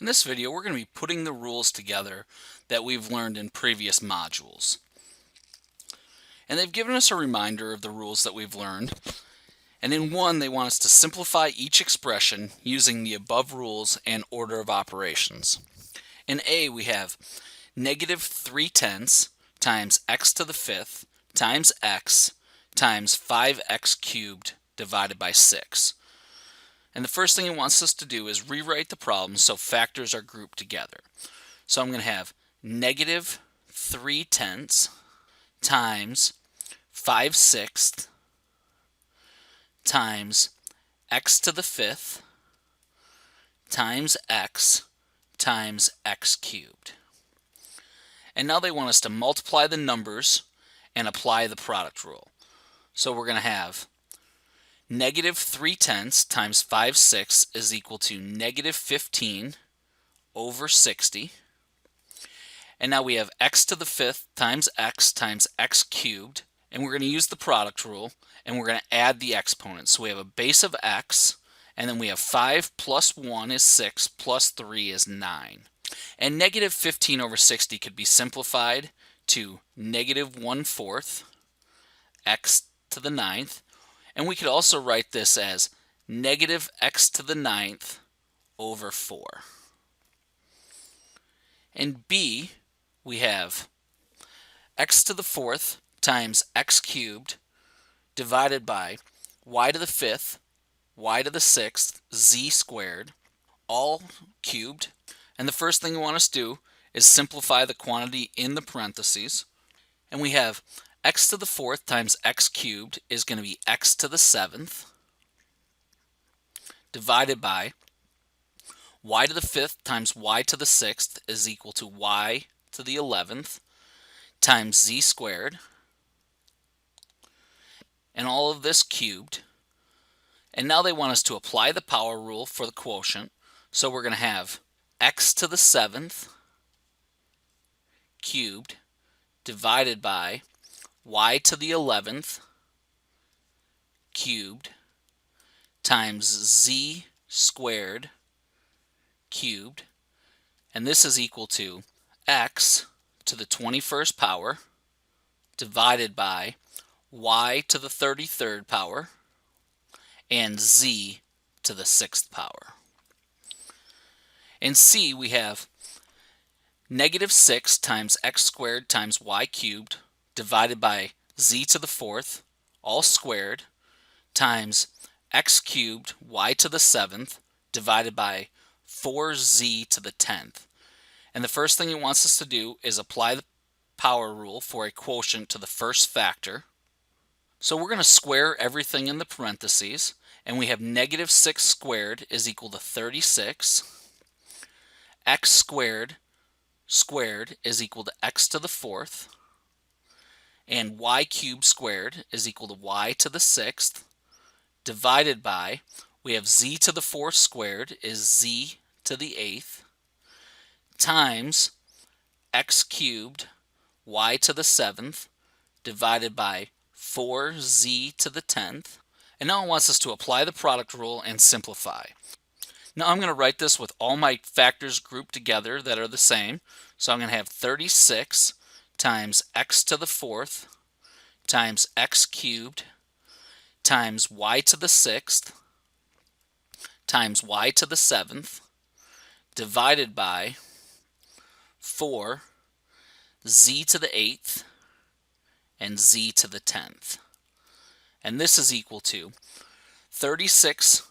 In this video, we're going to be putting the rules together that we've learned in previous modules. And they've given us a reminder of the rules that we've learned. And in one, they want us to simplify each expression using the above rules and order of operations. In A, we have negative 3/10 times x to the fifth times x times 5x cubed divided by 6. And the first thing it wants us to do is rewrite the problem so factors are grouped together. So I'm going to have negative 3/10 times 5/6 times x to the fifth times x cubed. And now they want us to multiply the numbers and apply the product rule. So we're going to have negative 3/10 times 5/6 is equal to negative 15 over 60. And now we have x to the fifth times x cubed. And we're going to use the product rule, and we're going to add the exponents. So we have a base of x, and then we have 5 plus 1 is 6, plus 3 is 9. And negative 15 over 60 could be simplified to negative 1/4 x to the ninth. And we could also write this as negative x to the ninth over 4. In B, we have x to the fourth times x cubed divided by y to the fifth, y to the sixth, z squared, all cubed. And the first thing we want us to do is simplify the quantity in the parentheses. And we have x to the fourth times x cubed is going to be x to the seventh divided by y to the fifth times y to the sixth is equal to y to the 11th times z squared, and all of this cubed. And now they want us to apply the power rule for the quotient. So we're going to have x to the seventh cubed divided by y to the 11th cubed times z squared cubed. And this is equal to x to the 21st power divided by y to the 33rd power and z to the 6th power. In C, we have negative 6 times x squared times y cubed divided by z to the fourth, all squared, times x cubed y to the seventh divided by 4z to the 10th. And the first thing it wants us to do is apply the power rule for a quotient to the first factor. So we're going to square everything in the parentheses, and we have negative 6 squared is equal to 36. X squared is equal to x to the fourth, and y cubed squared is equal to y to the sixth, divided by, we have z to the fourth squared is z to the eighth, times x cubed y to the seventh, divided by 4z to the 10th. And now it wants us to apply the product rule and simplify. Now I'm going to write this with all my factors grouped together that are the same. So I'm going to have 36 times x to the fourth times x cubed times y to the sixth times y to the seventh divided by 4 z to the eighth and z to the 10th. And this is equal to 36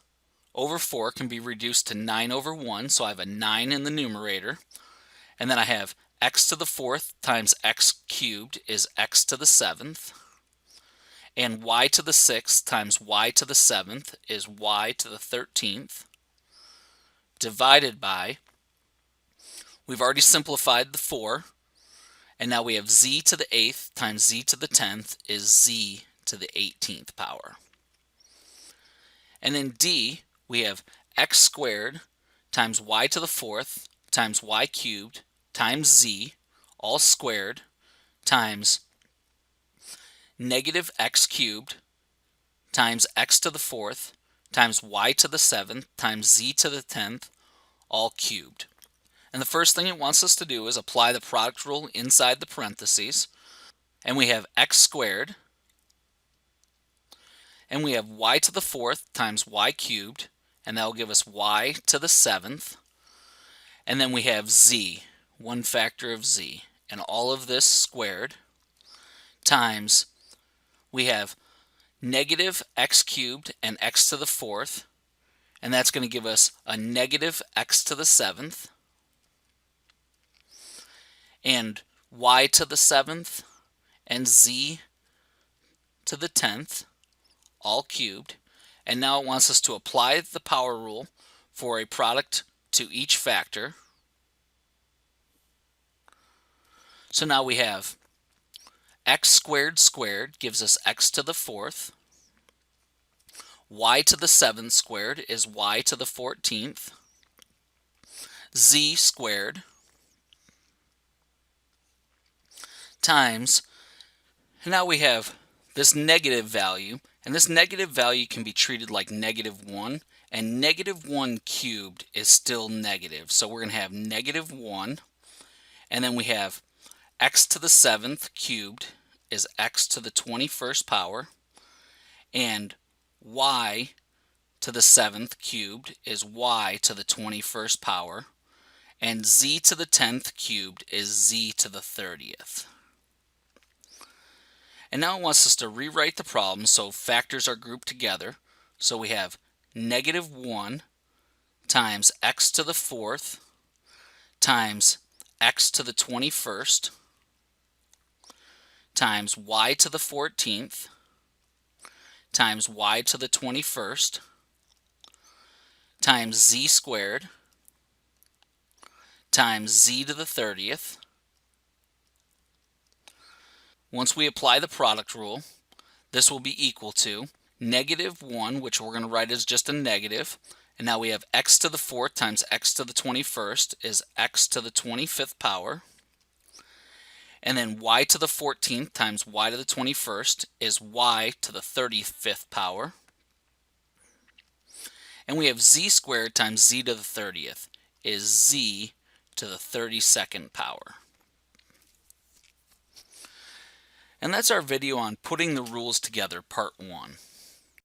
over 4 can be reduced to 9 over 1, so I have a 9 in the numerator. And then I have x to the fourth times x cubed is x to the seventh. And y to the sixth times y to the seventh is y to the 13th. Divided by, we've already simplified the 4. And now we have z to the 8th times z to the 10th is z to the 18th power. And in D, we have x squared times y to the fourth times y cubed times z, all squared, times negative x cubed times x to the fourth times y to the seventh times z to the 10th, all cubed. And the first thing it wants us to do is apply the product rule inside the parentheses. And we have x squared, and we have y to the fourth times y cubed, and that will give us y to the seventh. And then we have z, one factor of z, and all of this squared times we have negative x cubed and x to the fourth, and that's going to give us a negative x to the seventh, and y to the seventh, and z to the 10th, all cubed. And now it wants us to apply the power rule for a product to each factor. So now we have x squared squared gives us x to the fourth. Y to the 7th squared is y to the 14th. Z squared times, and now we have this negative value, and this negative value can be treated like -1, and -1 cubed is still negative. So we're going to have -1, and then we have x to the 7th cubed is x to the 21st power, and y to the 7th cubed is y to the 21st power, and z to the 10th cubed is z to the 30th. And now it wants us to rewrite the problem so factors are grouped together. So we have -1 times x to the fourth times x to the 21st times y to the 14th times y to the 21st times z squared times z to the 30th. Once we apply the product rule, this will be equal to -1, which we're going to write as just a negative. And now we have x to the fourth times x to the 21st is x to the 25th power. And then y to the 14th times y to the 21st is y to the 35th power. And we have z squared times z to the 30th is z to the 32nd power. And that's our video on putting the rules together, part 1.